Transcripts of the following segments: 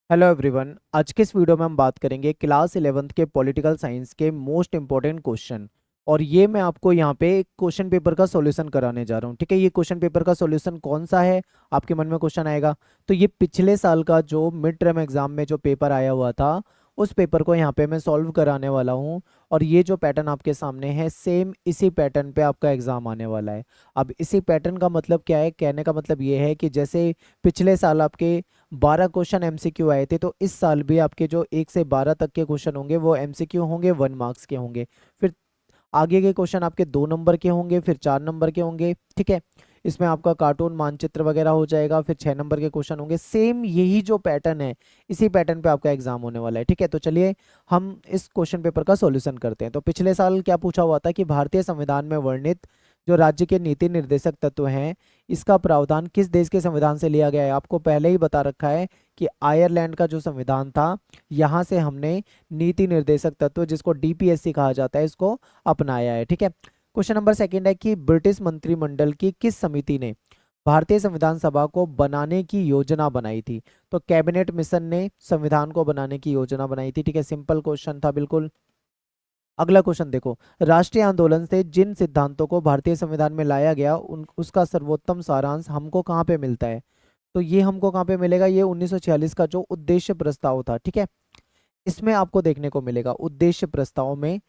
Hello everyone. आज के इस वीडियो में हम बात करेंगे क्लास 11th के पॉलिटिकल साइंस के मोस्ट इंपॉर्टेंट क्वेश्चन। और ये मैं आपको यहाँ पे एक क्वेश्चन पेपर का सॉल्यूशन कराने जा रहा हूँ। ठीक है, ये क्वेश्चन पेपर का सॉल्यूशन कौन सा है, आपके मन में क्वेश्चन आएगा। तो ये पिछले साल का जो मिड टर्म एग्जाम में जो पेपर आया हुआ था, उस पेपर को यहाँ पे मैं सॉल्व कराने वाला हूँ। और ये जो पैटर्न आपके सामने है, सेम इसी पैटर्न पे आपका एग्जाम आने वाला है। अब इसी पैटर्न का मतलब क्या है, कहने का मतलब ये है कि जैसे पिछले साल आपके 12 क्वेश्चन एमसीक्यू आए थे, तो इस साल भी आपके जो 1 से 12 तक के क्वेश्चन होंगे वो एमसीक्यू होंगे, 1 मार्क्स के होंगे। फिर आगे के क्वेश्चन आपके 2 नंबर के होंगे, फिर 4 नंबर के होंगे। ठीक है, इसमें आपका कार्टून मानचित्र वगैरह हो जाएगा, फिर 6 नंबर के क्वेश्चन होंगे। सेम यही जो पैटर्न है, इसी पैटर्न पे आपका एग्जाम होने वाला है। ठीक है, तो चलिए हम इस क्वेश्चन पेपर का सॉल्यूशन करते हैं। तो पिछले साल क्या पूछा हुआ था कि भारतीय संविधान में वर्णित जो राज्य के नीति निर्देशक तत्व हैं, इसका प्रावधान किस देश के संविधान से लिया गया है। आपको पहले ही बता रखा है कि आयरलैंड का जो संविधान था, यहाँ से हमने नीति निर्देशक तत्व, जिसको डीपीएससी कहा जाता है, इसको अपनाया है। ठीक है, क्वेश्चन नंबर सेकंड है कि ब्रिटिश मंत्रिमंडल की किस समिति ने भारतीय संविधान सभा को बनाने की योजना बनाई थी। तो कैबिनेट मिशन ने संविधान को बनाने की योजना बनाई थी। ठीक है, सिंपल क्वेश्चन था बिल्कुल। अगला क्वेश्चन देखो, राष्ट्रीय आंदोलन से जिन सिद्धांतों को भारतीय संविधान में लाया गया उन उसका सर्वोत्तम सारांश हमको कहाँ पे मिलता है। तो ये हमको कहाँ पे मिलेगा, ये 1946 का जो उद्देश्य प्रस्ताव था। ठीक है, इसमें आपको देखने को मिलेगा, उद्देश्य प्रस्ताव में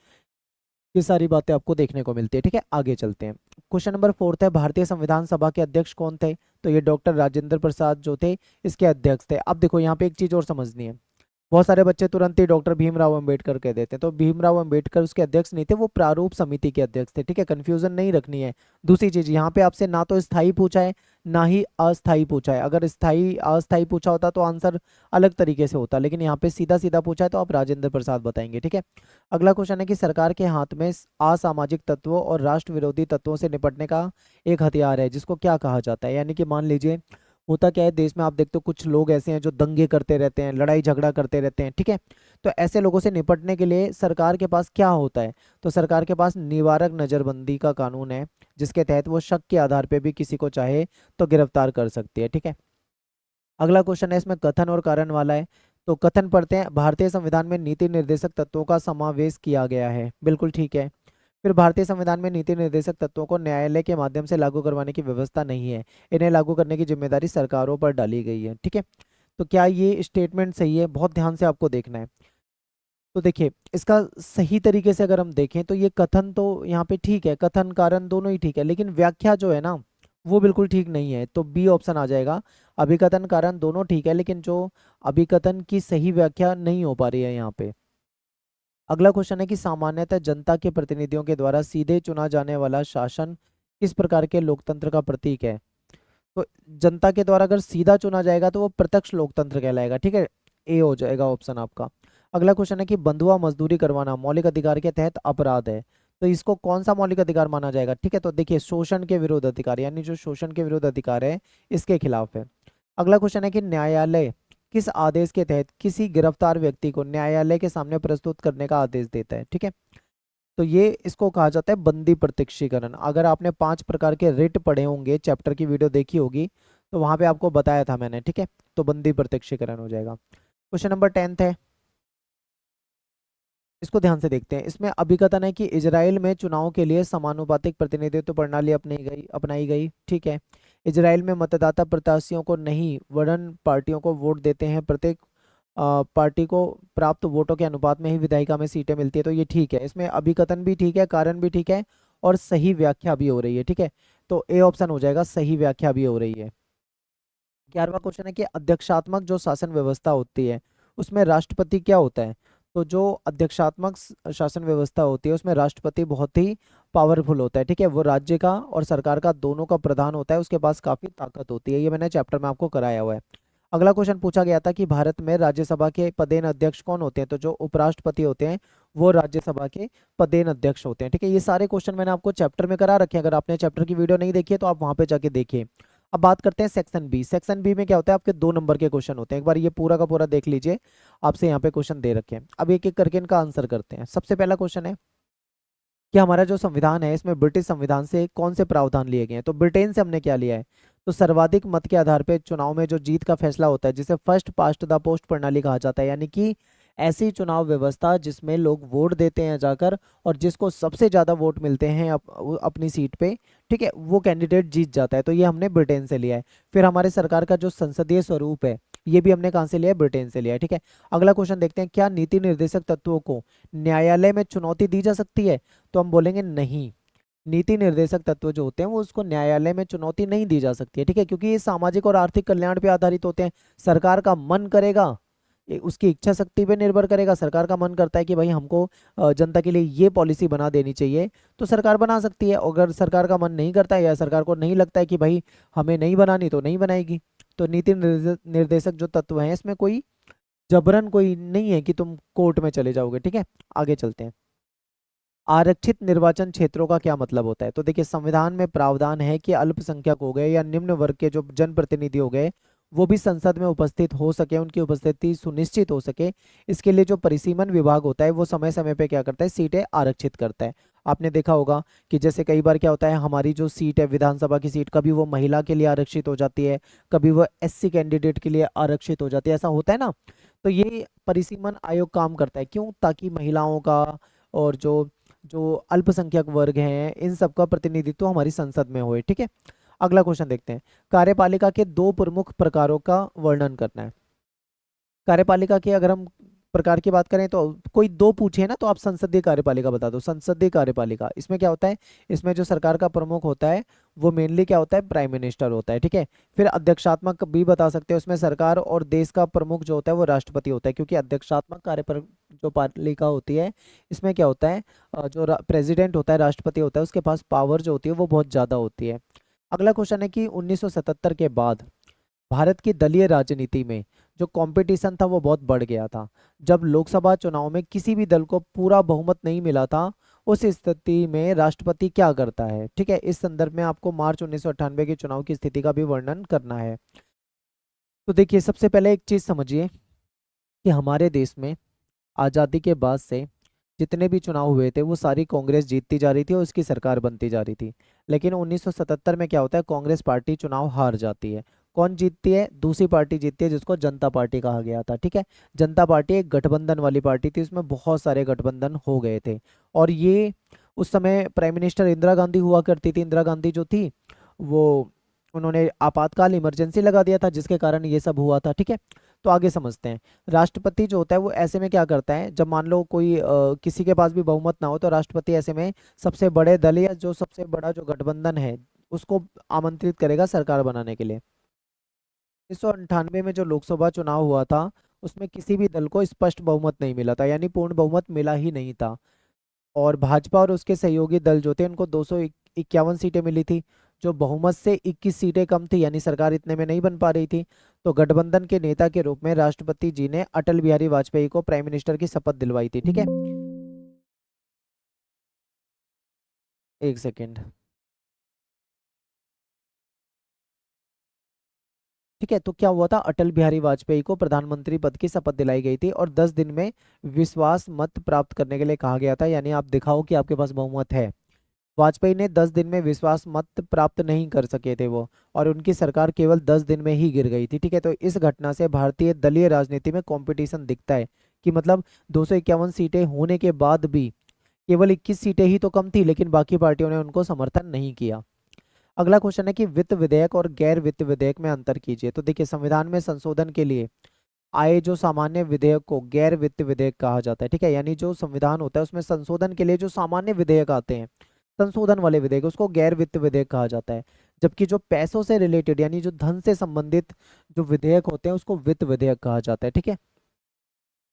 ये सारी बातें आपको देखने को मिलती है। ठीक है, आगे चलते हैं। क्वेश्चन नंबर फोर्थ है, भारतीय संविधान सभा के अध्यक्ष कौन थे। तो ये डॉक्टर राजेंद्र प्रसाद जो थे, इसके अध्यक्ष थे। अब देखो यहाँ पे एक चीज और समझनी है। बहुत सारे बच्चे तुरंत ही डॉक्टर भीमराव अंबेडकर कह देते हैं, तो भीमराव अंबेडकर उसके अध्यक्ष नहीं थे, वो प्रारूप समिति के अध्यक्ष थे। ठीक है, कंफ्यूजन नहीं रखनी है। दूसरी चीज, यहाँ पे आपसे ना तो स्थायी पूछा है, ना ही अस्थायी पूछा है। अगर स्थायी अस्थायी पूछा होता तो आंसर अलग तरीके से होता, लेकिन यहाँ पे सीधा सीधा पूछा है, तो आप राजेंद्र प्रसाद बताएंगे। ठीक है, अगला क्वेश्चन है कि सरकार के हाथ में असामाजिक तत्वों और राष्ट्र विरोधी तत्वों से निपटने का एक हथियार है, जिसको क्या कहा जाता है। यानी कि मान लीजिए, होता क्या है देश में, आप देखते हो कुछ लोग ऐसे हैं जो दंगे करते रहते हैं, लड़ाई झगड़ा करते रहते हैं। ठीक है, तो ऐसे लोगों से निपटने के लिए सरकार के पास क्या होता है। तो सरकार के पास निवारक नजरबंदी का कानून है, जिसके तहत वो शक के आधार पे भी किसी को चाहे तो गिरफ्तार कर सकती है। ठीक है, अगला क्वेश्चन है, इसमें कथन और कारण वाला है। तो कथन पढ़ते हैं, भारतीय संविधान में नीति निर्देशक तत्वों का समावेश किया गया है, बिल्कुल ठीक है। फिर भारतीय संविधान में नीति निर्देशक तत्वों को न्यायालय के माध्यम से लागू करवाने की व्यवस्था नहीं है, इन्हें लागू करने की जिम्मेदारी सरकारों पर डाली गई है। ठीक है, तो क्या ये स्टेटमेंट सही है, बहुत ध्यान से आपको देखना है। तो देखिए, इसका सही तरीके से अगर हम देखें तो ये कथन तो यहाँ पे ठीक है, कथन कारण दोनों ही ठीक है, लेकिन व्याख्या जो है ना, वो बिल्कुल ठीक नहीं है। तो बी ऑप्शन आ जाएगा। अभिकथन कारण दोनों ठीक है, लेकिन जो अभिकथन की सही व्याख्या नहीं हो पा रही है यहाँ पे। अगला क्वेश्चन है कि सामान्यतः जनता के प्रतिनिधियों के द्वारा सीधे चुना जाने वाला शासन किस प्रकार के लोकतंत्र का प्रतीक है। तो जनता के द्वारा अगर सीधा चुना जाएगा तो वो प्रत्यक्ष लोकतंत्र कहलाएगा। ठीक है, ए हो जाएगा ऑप्शन आपका। अगला क्वेश्चन है कि बंधुआ मजदूरी करवाना मौलिक अधिकार के तहत अपराध है, तो इसको कौन सा मौलिक अधिकार माना जाएगा। ठीक है, तो देखिए, शोषण के विरुद्ध अधिकार, यानी जो शोषण के विरुद्ध अधिकार है, इसके खिलाफ है। अगला क्वेश्चन है कि न्यायालय किस आदेश के तहत किसी गिरफ्तार व्यक्ति को न्यायालय के सामने प्रस्तुत करने का आदेश देता है। ठीक है, तो ये इसको कहा जाता है बंदी प्रत्यक्षीकरण। अगर आपने 5 प्रकार के रिट पढ़े होंगे, चैप्टर की वीडियो देखी होगी, तो वहां पे आपको बताया था मैंने। ठीक है, तो बंदी प्रत्यक्षीकरण हो जाएगा। क्वेश्चन नंबर 10 है, इसको ध्यान से देखते हैं। इसमें अभिकथन है कि इजराइल में चुनाव के लिए समानुपातिक प्रतिनिधित्व प्रणाली अपनाई गई। ठीक है, इजराइल में मतदाता प्रत्याशियों को नहीं, वरन पार्टियों को वोट देते हैं। प्रत्येक पार्टी को प्राप्त वोटों के अनुपात में ही विधायिका में सीटें मिलती है। तो ये ठीक है, इसमें अभिकथन भी ठीक है, कारण भी ठीक है, और सही व्याख्या भी हो रही है। ठीक है, तो ए ऑप्शन हो जाएगा, सही व्याख्या भी हो रही है। 11वां क्वेश्चन है कि अध्यक्षात्मक जो शासन व्यवस्था होती है, उसमें राष्ट्रपति क्या होता है। तो जो अध्यक्षात्मक शासन व्यवस्था होती है, उसमें राष्ट्रपति बहुत ही पावरफुल होता है। ठीक है, वो राज्य का और सरकार का दोनों का प्रधान होता है, उसके पास काफी ताकत होती है। ये मैंने चैप्टर में आपको कराया हुआ है। अगला क्वेश्चन पूछा गया था कि भारत में राज्यसभा के पदेन अध्यक्ष कौन होते हैं। तो जो उपराष्ट्रपति होते हैं, वो राज्यसभा के पदेन अध्यक्ष होते हैं। ठीक है, ये सारे क्वेश्चन मैंने आपको चैप्टर में करा रखे हैं। अगर आपने चैप्टर की वीडियो नहीं देखी है तो आप वहां पे जाके देखिए। अब बात करते हैं सेक्शन बी। सेक्शन बी में क्या होता है, आपके 2 नंबर के क्वेश्चन होते हैं। एक बार ये पूरा का पूरा देख लीजिए, आपसे यहाँ पे क्वेश्चन दे रखे हैं। अब एक एक करके इनका आंसर करते हैं। सबसे पहला क्वेश्चन है कि हमारा जो संविधान है, इसमें ब्रिटिश संविधान से कौन से प्रावधान लिए गए हैं। तो ब्रिटेन से हमने क्या लिया है, तो सर्वाधिक मत के आधार पे चुनाव में जो जीत का फैसला होता है जिसे फर्स्ट पास्ट द पोस्ट प्रणाली कहा जाता है, यानी कि ऐसी चुनाव व्यवस्था जिसमें लोग वोट देते हैं जाकर और जिसको सबसे ज्यादा वोट मिलते हैं अपनी सीट पे, ठीक है, वो कैंडिडेट जीत जाता है। तो ये हमने ब्रिटेन से लिया है। फिर हमारे सरकार का जो संसदीय स्वरूप है ये भी हमने कहाँ से लिया है, ब्रिटेन से लिया है, ठीक है। अगला क्वेश्चन देखते हैं, क्या नीति निर्देशक तत्वों को न्यायालय में चुनौती दी जा सकती है? तो हम बोलेंगे नहीं, नीति निर्देशक तत्व जो होते हैं वो उसको न्यायालय में चुनौती नहीं दी जा सकती है, ठीक है, क्योंकि ये सामाजिक और आर्थिक कल्याण पे आधारित होते हैं। सरकार का मन करेगा, उसकी इच्छा शक्ति पे निर्भर करेगा। सरकार का मन करता है कि भाई हमको जनता के लिए ये पॉलिसी बना देनी चाहिए, तो सरकार बना सकती है। अगर सरकार का मन नहीं करता है या सरकार को नहीं लगता है कि भाई हमें नहीं बनानी, तो नहीं बनाएगी। तो नीति निर्देशक जो तत्व हैं इसमें कोई जबरन कोई नहीं है कि तुम कोर्ट में चले जाओगे, ठीक है। आगे चलते हैं। आरक्षित निर्वाचन क्षेत्रों का क्या मतलब होता है? तो देखिए, संविधान में प्रावधान है कि अल्पसंख्यक हो गए या निम्न वर्ग के जो जनप्रतिनिधि हो गए वो भी संसद में उपस्थित हो सके, उनकी उपस्थिति सुनिश्चित हो सके। इसके लिए जो परिसीमन विभाग होता है वो समय समय पे क्या करता है, सीटें आरक्षित करता है। आपने देखा होगा कि जैसे कई बार क्या होता है, हमारी जो सीट है विधानसभा की सीट, कभी वो महिला के लिए आरक्षित हो जाती है, कभी वो एससी कैंडिडेट के लिए आरक्षित हो जाती है, ऐसा होता है ना। तो ये परिसीमन आयोग काम करता है, क्यों? ताकि महिलाओं का और जो जो अल्पसंख्यक वर्ग हैं इन सबका प्रतिनिधित्व हमारी संसद में होए, ठीक है। अगला क्वेश्चन देखते हैं, कार्यपालिका के दो प्रमुख प्रकारों का वर्णन करना है। कार्यपालिका के अगर हम प्रकार की बात करें तो कोई दो पूछे ना तो आप संसदीय कार्यपालिका बता दो। संसदीय कार्यपालिका इसमें क्या होता है, इसमें जो सरकार का प्रमुख होता है वो मेनली क्या होता है, प्राइम मिनिस्टर होता है, ठीक है। फिर अध्यक्षात्मक भी बता सकते हैं, उसमें सरकार और देश का प्रमुख जो होता है वो राष्ट्रपति होता है, क्योंकि अध्यक्षात्मक जो पालिका होती है इसमें क्या होता है, जो प्रेसिडेंट होता है, राष्ट्रपति होता है, उसके पास पावर जो होती है वो बहुत ज्यादा होती है। अगला क्वेश्चन है कि 1977 के बाद भारत की दलीय राजनीति में जो कंपटीशन था वो बहुत बढ़ गया था। जब लोकसभा चुनाव में किसी भी दल को पूरा बहुमत नहीं मिला था, उस स्थिति में राष्ट्रपति क्या करता है, ठीक है। इस संदर्भ में आपको मार्च 1998 के चुनाव की स्थिति का भी वर्णन करना है। तो देखिए, सबसे पहले एक चीज समझिए कि हमारे देश में आज़ादी के बाद से जितने भी चुनाव हुए थे वो सारी कांग्रेस जीतती जा रही थी और उसकी सरकार बनती जा रही थी। लेकिन 1977 में क्या होता है, कांग्रेस पार्टी चुनाव हार जाती है। कौन जीतती है? दूसरी पार्टी जीतती है जिसको जनता पार्टी कहा गया था, ठीक है। जनता पार्टी एक गठबंधन वाली पार्टी थी, उसमें बहुत सारे गठबंधन हो गए थे। और ये उस समय प्राइम मिनिस्टर इंदिरा गांधी हुआ करती थी। इंदिरा गांधी जो थी वो उन्होंने आपातकाल इमरजेंसी लगा दिया था जिसके कारण ये सब हुआ था, ठीक है। तो आगे समझते हैं। राष्ट्रपति जो होता है वो ऐसे में क्या करता है, जब मान लो कोई किसी के पास भी बहुमत ना हो तो राष्ट्रपति ऐसे में सबसे बड़े दल या जो सबसे बड़ा जो गठबंधन है उसको आमंत्रित करेगा सरकार बनाने के लिए। 1998 में जो लोकसभा चुनाव हुआ था उसमें किसी भी दल को स्पष्ट बहुमत नहीं मिला था, यानी पूर्ण बहुमत मिला ही नहीं था। और भाजपा और उसके सहयोगी दल जो थे उनको 251 सीटें मिली थी, जो बहुमत से 21 सीटें कम थी, यानी सरकार इतने में नहीं बन पा रही थी। तो गठबंधन के नेता के रूप में राष्ट्रपति जी ने अटल बिहारी वाजपेयी को प्राइम मिनिस्टर की शपथ दिलवाई थी, ठीक है। एक सेकेंड, ठीक है। तो क्या हुआ था, अटल बिहारी वाजपेयी को प्रधानमंत्री पद की शपथ दिलाई गई थी और 10 दिन में विश्वास मत प्राप्त करने के लिए कहा गया था, यानी आप दिखाओ कि आपके पास बहुमत है। वाजपेयी ने 10 दिन में विश्वास मत प्राप्त नहीं कर सके थे वो, और उनकी सरकार केवल 10 दिन में ही गिर गई थी, ठीक है। तो इस घटना से भारतीय दलीय राजनीति में कंपटीशन दिखता है कि मतलब 251 सीटें होने के बाद भी केवल 21 सीटें ही तो कम थी, लेकिन बाकी पार्टियों ने उनको समर्थन नहीं किया। अगला क्वेश्चन है कि वित्त विधेयक और गैर वित्त विधेयक में अंतर कीजिए। तो देखिए, संविधान में संशोधन के लिए आए जो सामान्य विधेयक को गैर वित्त विधेयक कहा जाता है, ठीक है। यानी जो संविधान होता है उसमें संशोधन के लिए जो सामान्य विधेयक आते हैं, संशोधन वाले विधेयक, उसको गैर वित्त विधेयक कहा जाता है। जबकि जो पैसों से रिलेटेड यानी जो धन से संबंधित जो विधेयक होते हैं उसको वित्त विधेयक कहा जाता है, ठीक है।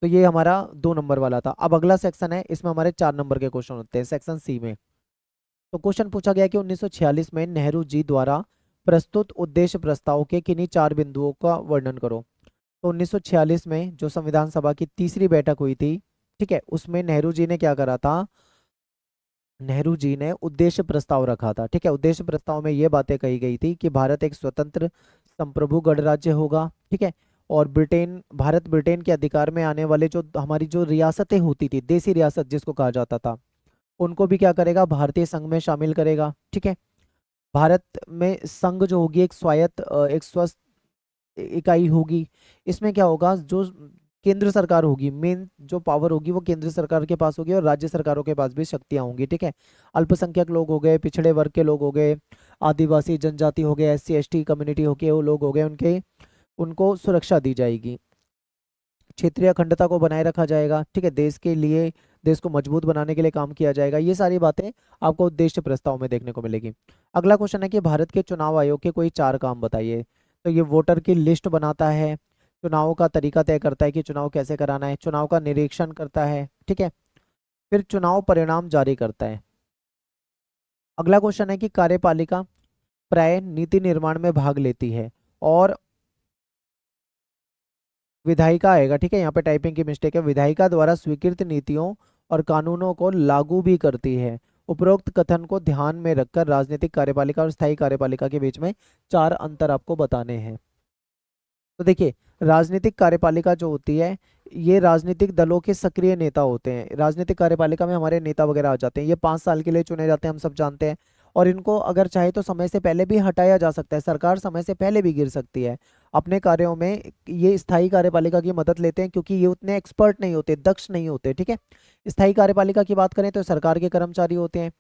तो ये हमारा 2 नंबर वाला था। अब अगला सेक्शन है, इसमें हमारे 4 नंबर के क्वेश्चन होते हैं, सेक्शन सी में। तो क्वेश्चन पूछा गया कि 1946 में नेहरू जी द्वारा प्रस्तुत उद्देश्य प्रस्ताव के किन्हीं 4 बिंदुओं का वर्णन करो। तो 1946 में जो संविधान सभा की तीसरी बैठक हुई थी, ठीक है, उसमें नेहरू जी ने क्या करा था, नेहरू जी ने उद्देश्य प्रस्ताव रखा था, ठीक है। उद्देश्य प्रस्ताव में ये बातें कही गई थी कि भारत एक स्वतंत्र संप्रभु गणराज्य होगा, ठीक है। और भारत ब्रिटेन के अधिकार में आने वाले जो हमारी जो रियासतें होती थी, देसी रियासत जिसको कहा जाता था, उनको भी क्या करेगा, भारतीय संघ में शामिल करेगा, ठीक है। भारत में संघ जो होगी एक स्वायत्त एक स्वस्थ इकाई होगी। इसमें क्या होगा, जो केंद्र सरकार होगी, मेन जो पावर होगी वो केंद्र सरकार के पास होगी और राज्य सरकारों के पास भी शक्तियां होंगी, ठीक है। अल्पसंख्यक लोग हो गए, पिछड़े वर्ग के लोग हो गए, आदिवासी जनजाति हो गए, SC ST कम्युनिटी हो गए, वो लोग हो गए, उनके उनको सुरक्षा दी जाएगी। क्षेत्रीय अखंडता को बनाए रखा जाएगा, ठीक है। देश के लिए, देश को मजबूत बनाने के लिए काम किया जाएगा। ये सारी बातें आपको उद्देश्य प्रस्ताव में देखने को मिलेगी। अगला क्वेश्चन है कि भारत के चुनाव आयोग के कोई 4 काम बताइए। तो ये वोटर की लिस्ट बनाता है, चुनाव का तरीका तय करता है कि चुनाव कैसे कराना है, चुनाव का निरीक्षण करता है, ठीक है, फिर चुनाव परिणाम जारी करता है। अगला क्वेश्चन है कि कार्यपालिका प्राय नीति निर्माण में भाग लेती है और विधायिका आएगा, ठीक है, यहाँ पे टाइपिंग की मिस्टेक है, विधायिका द्वारा स्वीकृत नीतियों और कानूनों को लागू भी करती है। उपरोक्त कथन को ध्यान में रखकर राजनीतिक कार्यपालिका और स्थायी कार्यपालिका के बीच में 4 अंतर आपको बताने हैं। तो देखिए, राजनीतिक कार्यपालिका जो होती है, ये राजनीतिक दलों के सक्रिय नेता होते हैं। राजनीतिक कार्यपालिका में हमारे नेता वगैरह आ जाते हैं, ये 5 साल के लिए चुने जाते हैं, हम सब जानते हैं। और इनको अगर चाहे तो समय से पहले भी हटाया जा सकता है, सरकार समय से पहले भी गिर सकती है। अपने कार्यों में ये स्थायी कार्यपालिका की मदद लेते हैं क्योंकि ये उतने एक्सपर्ट नहीं होते, दक्ष नहीं होते, ठीक है। स्थायी कार्यपालिका की बात करें तो सरकार के कर्मचारी होते हैं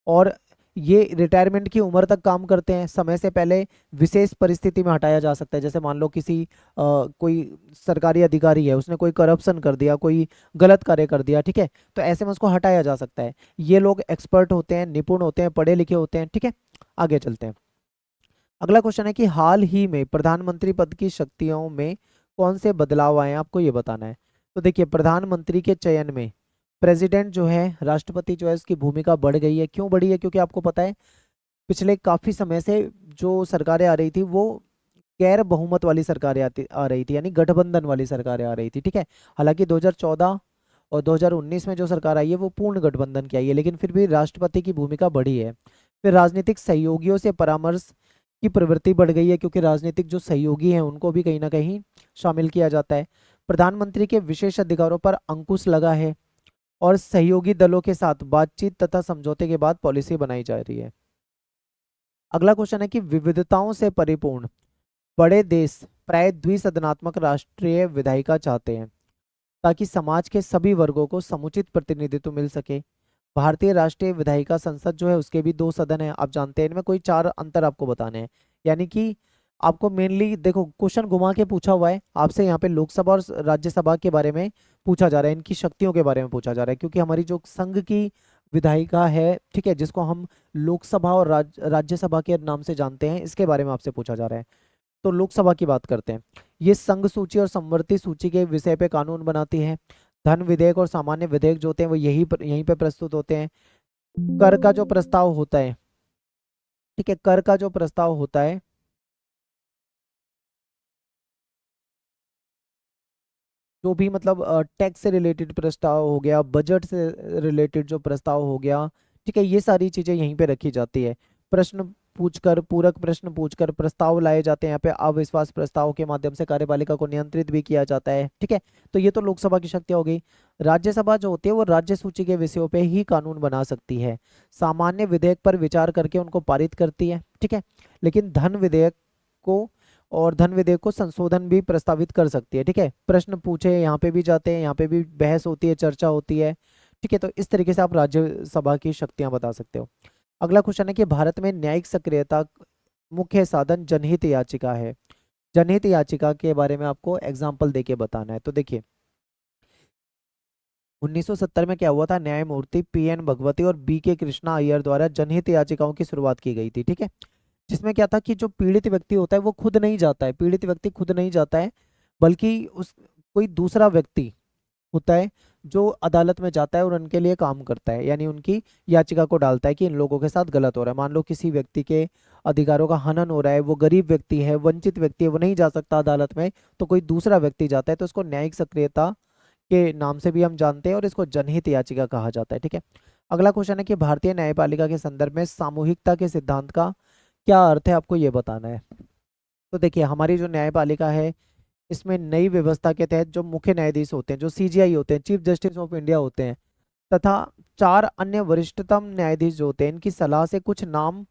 और ये रिटायरमेंट की उम्र तक काम करते हैं, समय से पहले विशेष परिस्थिति में हटाया जा सकता है। जैसे मान लो किसी कोई सरकारी अधिकारी है, उसने कोई करप्शन कर दिया, कोई गलत कार्य कर दिया, ठीक है, तो ऐसे में उसको हटाया जा सकता है। ये लोग एक्सपर्ट होते हैं, निपुण होते हैं, पढ़े लिखे होते हैं, ठीक है। आगे चलते हैं। अगला क्वेश्चन है कि हाल ही में प्रधानमंत्री पद की शक्तियों में कौन से बदलाव आए हैं, आपको ये बताना है। तो देखिए, प्रधानमंत्री के चयन में प्रेसिडेंट जो है, राष्ट्रपति जो है, उसकी भूमिका बढ़ गई है। क्यों बढ़ी है? क्योंकि आपको पता है पिछले काफी समय से जो सरकारें आ रही थी वो गैर बहुमत वाली सरकारें आ रही थी, यानी गठबंधन वाली सरकारें आ रही थी, ठीक है। हालांकि 2014 और 2019 में जो सरकार आई है वो पूर्ण गठबंधन की आई है, लेकिन फिर भी राष्ट्रपति की भूमिका बढ़ी है। फिर राजनीतिक सहयोगियों से परामर्श की प्रवृत्ति बढ़ गई है क्योंकि राजनीतिक जो सहयोगी हैं उनको भी कहीं ना कहीं शामिल किया जाता है। प्रधानमंत्री के विशेष अधिकारों पर अंकुश लगा है और सहयोगी दलों के साथ बातचीत तथा समझौते के बाद पॉलिसी बनाई जा रही है। अगला क्वेश्चन है कि विविधताओं से परिपूर्ण बड़े देश प्राय द्विसदनात्मक राष्ट्रीय विधायिका चाहते हैं ताकि समाज के सभी वर्गों को समुचित प्रतिनिधित्व मिल सके। भारतीय राष्ट्रीय विधायिका संसद जो है उसके भी 2 सदन है, आप जानते हैं। इनमें कोई 4 अंतर आपको बताने हैं, यानी कि आपको मेनली देखो क्वेश्चन घुमा के पूछा हुआ है आपसे, यहाँ पे लोकसभा और राज्यसभा के बारे में पूछा जा रहा है, इनकी शक्तियों के बारे में पूछा जा रहा है, क्योंकि हमारी जो संघ की विधायिका है, ठीक है, जिसको हम लोकसभा और राज्यसभा के नाम से जानते हैं, इसके बारे में आपसे पूछा जा रहा है। तो लोकसभा की बात करते हैं। ये संघ सूची और समवर्ती सूची के विषय पे कानून बनाती है। धन विधेयक और सामान्य विधेयक जो होते हैं वो यहीं पे प्रस्तुत होते हैं। कर का जो प्रस्ताव होता है, ठीक है, कर का जो प्रस्ताव होता है, जो भी मतलब टैक्स से रिलेटेड प्रस्ताव हो गया, बजट से रिलेटेड जो प्रस्ताव हो गया, ठीक है, ये सारी चीजें यहीं पे रखी जाती है। प्रश्न पूछकर, पूरक प्रश्न पूछकर प्रस्ताव लाए जाते हैं। यहाँ पे अविश्वास प्रस्ताव के माध्यम से कार्यपालिका को नियंत्रित भी किया जाता है, ठीक है। तो ये तो लोकसभा की शक्तियां हो गई। राज्यसभा जो होती है वो राज्य सूची के विषयों पे ही कानून बना सकती है, सामान्य विधेयक पर विचार करके उनको पारित करती है, ठीक है। लेकिन धन विधेयक को और धन विधेयक को संशोधन भी प्रस्तावित कर सकती है, ठीक है। प्रश्न पूछे यहाँ पे भी जाते हैं, यहाँ पे भी बहस होती है, चर्चा होती है, ठीक है। तो इस तरीके से आप राज्यसभा की शक्तियां बता सकते हो। अगला क्वेश्चन है कि भारत में न्यायिक सक्रियता मुख्य साधन जनहित याचिका है। जनहित याचिका के बारे में आपको एग्जाम्पल देके बताना है। तो देखिए, 1970 में क्या हुआ था, न्यायमूर्ति PN भगवती और BK कृष्णा अय्यर द्वारा जनहित याचिकाओं की शुरुआत की गई थी, ठीक है। जिसमें क्या था कि जो पीड़ित व्यक्ति होता है वो खुद नहीं जाता है, पीड़ित व्यक्ति खुद नहीं जाता है, बल्कि उस कोई दूसरा व्यक्ति होता है जो अदालत में जाता है और उनके लिए काम करता है, यानी उनकी याचिका को डालता है कि इन लोगों के साथ गलत हो रहा है। मान लो किसी व्यक्ति के अधिकारों का हनन हो रहा है, वो गरीब व्यक्ति है, वंचित व्यक्ति है, वो नहीं जा सकता अदालत में, तो कोई दूसरा व्यक्ति जाता है, तो इसको न्यायिक सक्रियता के नाम से भी हम जानते हैं और इसको जनहित याचिका कहा जाता है, ठीक है। अगला क्वेश्चन है कि भारतीय न्यायपालिका के संदर्भ में सामूहिकता के सिद्धांत का क्या अर्थ है, आपको ये बताना है। तो देखिए, हमारी जो न्यायपालिका है इसमें नई व्यवस्था के तहत जो मुख्य न्यायाधीश होते हैं, जो CJI होते हैं, चीफ जस्टिस ऑफ इंडिया होते हैं, तथा 4 अन्य वरिष्ठतम न्यायाधीश जो होते हैं, इनकी सलाह से कुछ नाम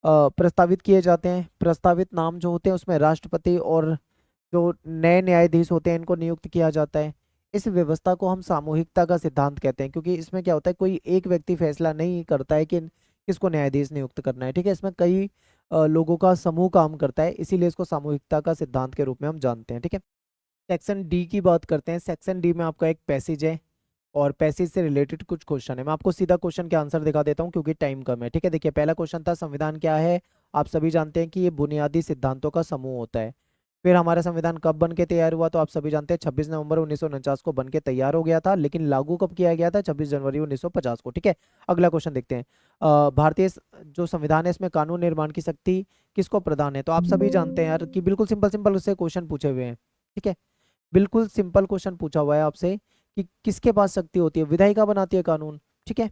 प्रस्तावित किए जाते हैं। प्रस्तावित नाम जो होते हैं उसमें राष्ट्रपति और जो नए न्यायाधीश होते हैं इनको नियुक्त किया जाता है। इस व्यवस्था को हम सामूहिकता का सिद्धांत कहते हैं, क्योंकि इसमें क्या होता है, कोई एक व्यक्ति फैसला नहीं करता है कि किसको न्यायाधीश नियुक्त करना है, ठीक है। इसमें कई लोगों का समूह काम करता है, इसीलिए इसको सामूहिकता का सिद्धांत के रूप में हम जानते हैं, ठीक है। सेक्शन डी की बात करते हैं। सेक्शन डी में आपका एक पैसेज है और पैसेज से रिलेटेड कुछ क्वेश्चन है। मैं आपको सीधा क्वेश्चन के आंसर दिखा देता हूँ क्योंकि टाइम कम है, ठीक है। देखिए, पहला क्वेश्चन था संविधान क्या है। आप सभी जानते हैं कि ये बुनियादी सिद्धांतों का समूह होता है। फिर हमारा संविधान कब बन के तैयार हुआ, तो आप सभी जानते हैं 26 नवंबर 1949 को बन के तैयार हो गया था, लेकिन लागू कब किया गया था, 26 जनवरी 1950 को, ठीक है। अगला क्वेश्चन देखते हैं। भारतीय जो संविधान है इसमें कानून निर्माण की शक्ति किसको प्रदान है, तो आप सभी जानते हैं यार कि बिल्कुल सिंपल सिंपल उससे क्वेश्चन पूछे हुए हैं, ठीक है। बिल्कुल सिंपल क्वेश्चन पूछा हुआ है आपसे कि किसके पास शक्ति होती है, विधायिका बनाती है कानून, ठीक है।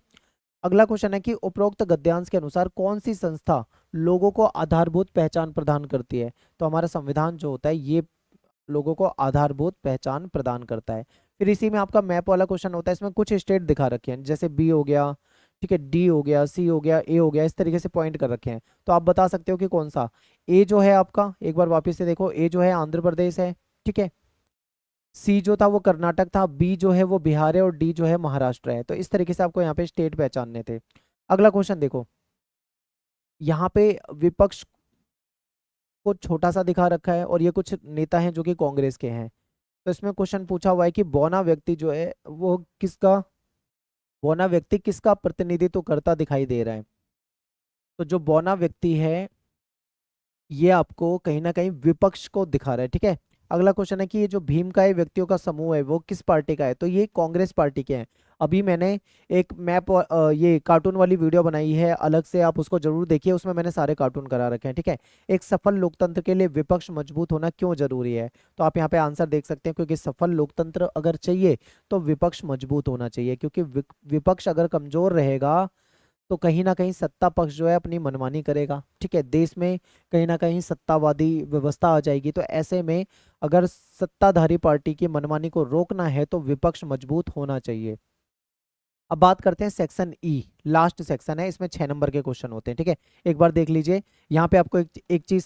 अगला क्वेश्चन है कि उपरोक्त गद्यांश के अनुसार कौन सी संस्था लोगों को आधारभूत पहचान प्रदान करती है, तो हमारा संविधान जो होता है ये लोगों को आधारभूत पहचान प्रदान करता है। फिर इसी में आपका मैप वाला क्वेश्चन होता है, इसमें कुछ स्टेट दिखा रखे हैं, जैसे बी हो गया, ठीक है, डी हो गया, सी हो गया, ए हो गया, इस तरीके से पॉइंट कर रखे हैं। तो आप बता सकते हो कि कौन सा। ए जो है आपका, एक बार वापस से देखो, ए जो है आंध्र प्रदेश है, ठीक है। सी जो था वो कर्नाटक था, बी जो है वो बिहार है और डी जो है महाराष्ट्र है। तो इस तरीके से आपको यहाँ पे स्टेट पहचानने थे। अगला क्वेश्चन देखो, यहाँ पे विपक्ष को छोटा सा दिखा रखा है और ये कुछ नेता हैं जो कि कांग्रेस के हैं। तो इसमें क्वेश्चन पूछा हुआ है कि बौना व्यक्ति जो है वो किसका, बौना व्यक्ति किसका प्रतिनिधित्व करता दिखाई दे रहा है। तो जो बौना व्यक्ति है ये आपको कहीं ना कहीं विपक्ष को दिखा रहा है, ठीक है। अगला क्वेश्चन है कि ये जो भीमकाय व्यक्तियों का समूह है वो किस पार्टी का है, तो ये कांग्रेस पार्टी के हैं। अभी मैंने एक मैप ये कार्टून वाली वीडियो बनाई है अलग से, आप उसको जरूर देखिए, उसमें मैंने सारे कार्टून करा रखे हैं, ठीक है। एक सफल लोकतंत्र के लिए विपक्ष मजबूत होना क्यों जरूरी है, तो आप यहाँ पे आंसर देख सकते हैं, क्योंकि सफल लोकतंत्र अगर चाहिए तो विपक्ष मजबूत होना चाहिए, क्योंकि विपक्ष अगर कमजोर रहेगा तो कहीं ना कहीं सत्ता पक्ष जो है अपनी मनमानी करेगा, ठीक है। देश में कहीं ना कहीं सत्तावादी व्यवस्था आ जाएगी, तो ऐसे में अगर सत्ताधारी पार्टी की मनमानी को रोकना है तो विपक्ष मजबूत होना चाहिए। अब बात करते हैं सेक्शन ई, लास्ट सेक्शन है, इसमें 6 नंबर के क्वेश्चन होते हैं, ठीक है। एक बार देख लीजिए, यहाँ पे आपको एक चीज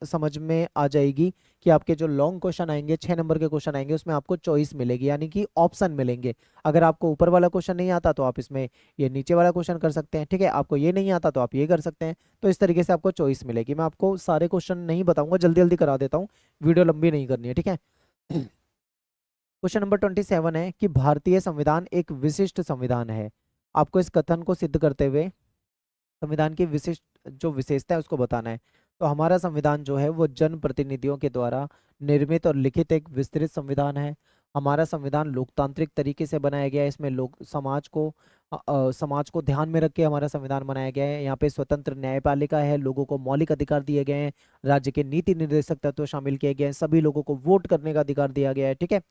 समझ में आ जाएगी कि आपके जो लॉन्ग क्वेश्चन आएंगे, 6 नंबर के क्वेश्चन आएंगे, उसमें आपको चॉइस मिलेगी, यानी कि ऑप्शन मिलेंगे। अगर आपको ऊपर वाला क्वेश्चन नहीं आता तो आप इसमें ये नीचे वाला क्वेश्चन कर सकते हैं, ठीक है। आपको ये नहीं आता तो आप ये कर सकते हैं। तो इस तरीके से आपको चॉइस मिलेगी। मैं आपको सारे क्वेश्चन नहीं बताऊंगा, जल्दी जल्दी करा देता हूँ, वीडियो लंबी नहीं करनी है, ठीक है। क्वेश्चन नंबर 27 है कि भारतीय संविधान एक विशिष्ट संविधान है। आपको इस कथन को सिद्ध करते हुए संविधान की विशिष्ट जो विशेषता है उसको बताना है। तो हमारा संविधान जो है वो जन प्रतिनिधियों के द्वारा निर्मित और लिखित एक विस्तृत संविधान है। हमारा संविधान लोकतांत्रिक तरीके से बनाया गया है। इसमें लोग समाज को ध्यान में रख के हमारा संविधान बनाया गया है। यहाँ पे स्वतंत्र न्यायपालिका है, लोगों को मौलिक अधिकार दिए गए हैं, राज्य के नीति निर्देशक तत्व शामिल किए गए हैं, सभी लोगों को वोट करने का अधिकार दिया गया है, ठीक है।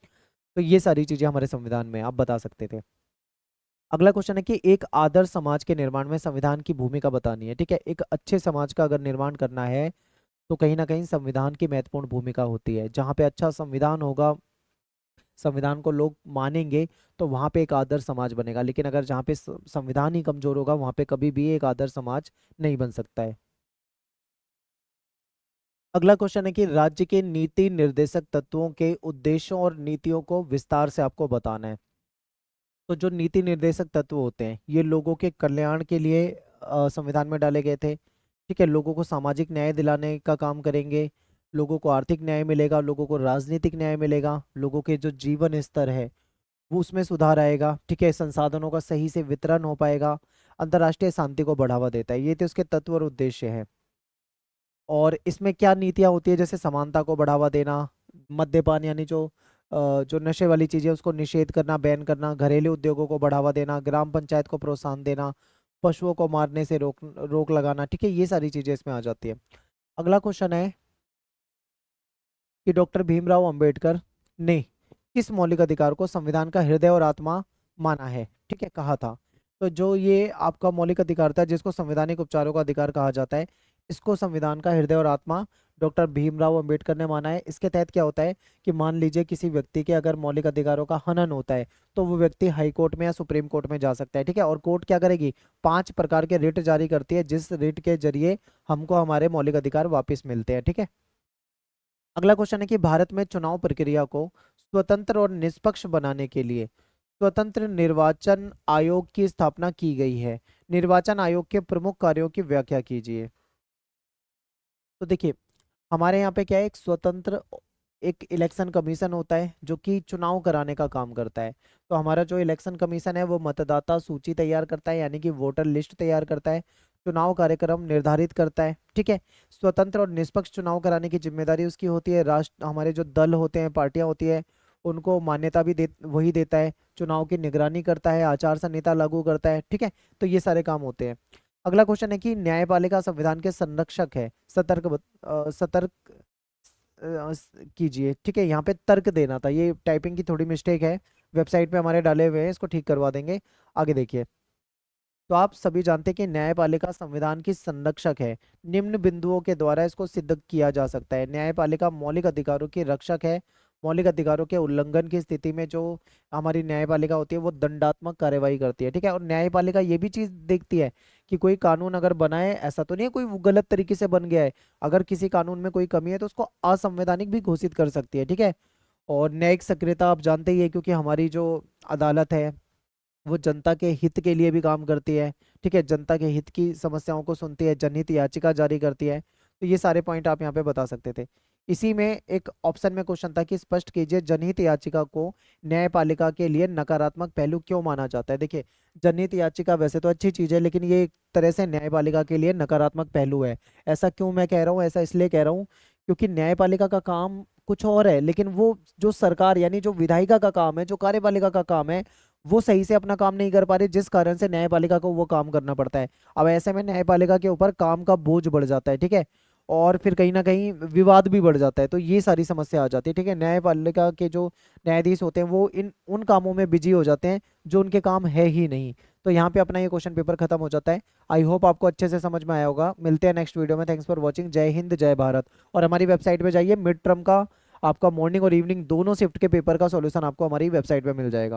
तो ये सारी चीजें हमारे संविधान में आप बता सकते थे। अगला क्वेश्चन है कि एक आदर्श समाज के निर्माण में संविधान की भूमिका बतानी है, ठीक है। एक अच्छे समाज का अगर निर्माण करना है तो कहीं ना कहीं संविधान की महत्वपूर्ण भूमिका होती है। जहाँ पे अच्छा संविधान होगा, संविधान को लोग मानेंगे, तो वहां पे एक आदर्श समाज बनेगा। लेकिन अगर जहाँ पे संविधान ही कमजोर होगा वहां पे कभी भी एक आदर्श समाज नहीं बन सकता है। अगला क्वेश्चन है कि राज्य के नीति निर्देशक तत्वों के उद्देश्यों और नीतियों को विस्तार से आपको बताना है। तो जो नीति निर्देशक तत्व होते हैं ये लोगों के कल्याण के लिए संविधान में डाले गए थे, ठीक है। लोगों को सामाजिक न्याय दिलाने का काम करेंगे, लोगों को आर्थिक न्याय मिलेगा, लोगों को राजनीतिक न्याय मिलेगा, लोगों के जो जीवन स्तर है वो उसमें सुधार आएगा, ठीक है। संसाधनों का सही से वितरण हो पाएगा, अंतर्राष्ट्रीय शांति को बढ़ावा देता है। ये तो उसके तत्व और उद्देश्य है। और इसमें क्या नीतियां होती है, जैसे समानता को बढ़ावा देना, मद्यपान यानी जो नशे वाली चीजें उसको निषेध करना, बैन करना, घरेलू उद्योगों को बढ़ावा देना, ग्राम पंचायत को प्रोत्साहन देना, पशुओं को मारने से रोक रोक लगाना, ठीक है। ये सारी चीजें इसमें आ जाती है। अगला क्वेश्चन है कि डॉक्टर भीमराव अंबेडकर ने किस मौलिक अधिकार को संविधान का हृदय और आत्मा माना है, ठीक है, कहा था। तो जो ये आपका मौलिक अधिकार था जिसको संवैधानिक उपचारों का अधिकार कहा जाता है, इसको संविधान का हृदय और आत्मा डॉक्टर भीमराव अंबेडकर ने माना है। इसके तहत क्या होता है कि मान लीजिए किसी व्यक्ति के अगर मौलिक अधिकारों का हनन होता है तो वो व्यक्ति हाई कोर्ट में या सुप्रीम कोर्ट में जा सकता है, ठीक है। और कोर्ट क्या करेगी, 5 प्रकार के रिट जारी करती है, जिस रिट के जरिए हमको हमारे मौलिक अधिकार वापस मिलते हैं, ठीक है। अगला क्वेश्चन है कि भारत में चुनाव प्रक्रिया को स्वतंत्र और निष्पक्ष बनाने के लिए स्वतंत्र निर्वाचन आयोग की स्थापना की गई है। निर्वाचन आयोग के प्रमुख कार्यों की व्याख्या कीजिए। तो देखिए, हमारे यहाँ पे क्या है, एक स्वतंत्र एक इलेक्शन कमीशन होता है जो कि चुनाव कराने का काम करता है। तो हमारा जो इलेक्शन कमीशन है वो मतदाता सूची तैयार करता है, यानी कि वोटर लिस्ट तैयार करता है, चुनाव कार्यक्रम निर्धारित करता है, ठीक है। स्वतंत्र और निष्पक्ष चुनाव कराने की जिम्मेदारी उसकी होती है। राष्ट्र हमारे जो दल होते हैं, पार्टियां होती है, उनको मान्यता भी वही देता है, चुनाव की निगरानी करता है, आचार संहिता लागू करता है, ठीक है। तो ये सारे काम होते हैं। अगला क्वेश्चन है कि न्यायपालिका संविधान के संरक्षक है। सतर्क कीजिए, ठीक है। यहाँ पे तर्क देना था, ये टाइपिंग की थोड़ी मिस्टेक है, वेबसाइट पे हमारे डाले हुए हैं, इसको ठीक करवा देंगे। आगे देखिए, तो आप सभी जानते हैं कि न्यायपालिका संविधान की संरक्षक है। निम्न बिंदुओं के द्वारा इसको सिद्ध किया जा सकता है। न्यायपालिका मौलिक अधिकारों की रक्षक है। मौलिक अधिकारों के उल्लंघन की स्थिति में जो हमारी न्यायपालिका होती है वो दंडात्मक कार्यवाही करती है, ठीक है। और न्यायपालिका ये भी चीज देखती है कि कोई कानून अगर बना है, ऐसा तो नहीं है कोई वो गलत तरीके से बन गया है, अगर किसी कानून में कोई कमी है तो उसको असंवैधानिक भी घोषित कर सकती है, ठीक है। और न्यायिक सक्रियता आप जानते ही है, क्योंकि हमारी जो अदालत है वो जनता के हित के लिए भी काम करती है, ठीक है। जनता के हित की समस्याओं को सुनती है, जनहित याचिका जारी करती है। तो ये सारे पॉइंट आप यहाँ पे बता सकते थे। इसी में एक ऑप्शन में क्वेश्चन था कि स्पष्ट कीजिए जनहित याचिका को न्यायपालिका के लिए नकारात्मक पहलू क्यों माना जाता है। देखिए, जनहित याचिका वैसे तो अच्छी चीज है, लेकिन ये एक तरह से न्यायपालिका के लिए नकारात्मक पहलू है। ऐसा क्यों मैं कह रहा हूँ, ऐसा इसलिए कह रहा हूँ क्योंकि न्यायपालिका का काम कुछ और है, लेकिन वो जो सरकार यानी जो विधायिका का काम है, जो कार्यपालिका का काम है, वो सही से अपना काम नहीं कर पा रही, जिस कारण से न्यायपालिका को वो काम करना पड़ता है। अब ऐसे में न्यायपालिका के ऊपर काम का बोझ बढ़ जाता है, ठीक है। और फिर कहीं ना कहीं विवाद भी बढ़ जाता है, तो ये सारी समस्या आ जाती है, ठीक है। न्यायपालिका के जो न्यायाधीश होते हैं वो इन उन कामों में बिजी हो जाते हैं जो उनके काम है ही नहीं। तो यहाँ पे अपना ये क्वेश्चन पेपर खत्म हो जाता है। आई होप आपको अच्छे से समझ में आया होगा। मिलते हैं नेक्स्ट वीडियो में। Thanks for watching. जय हिंद, जय भारत। और हमारी वेबसाइट पे जाइए, मिड टर्म का आपका मॉर्निंग और इवनिंग दोनों शिफ्ट के पेपर का सॉल्यूशन आपको हमारी वेबसाइट पे मिल जाएगा।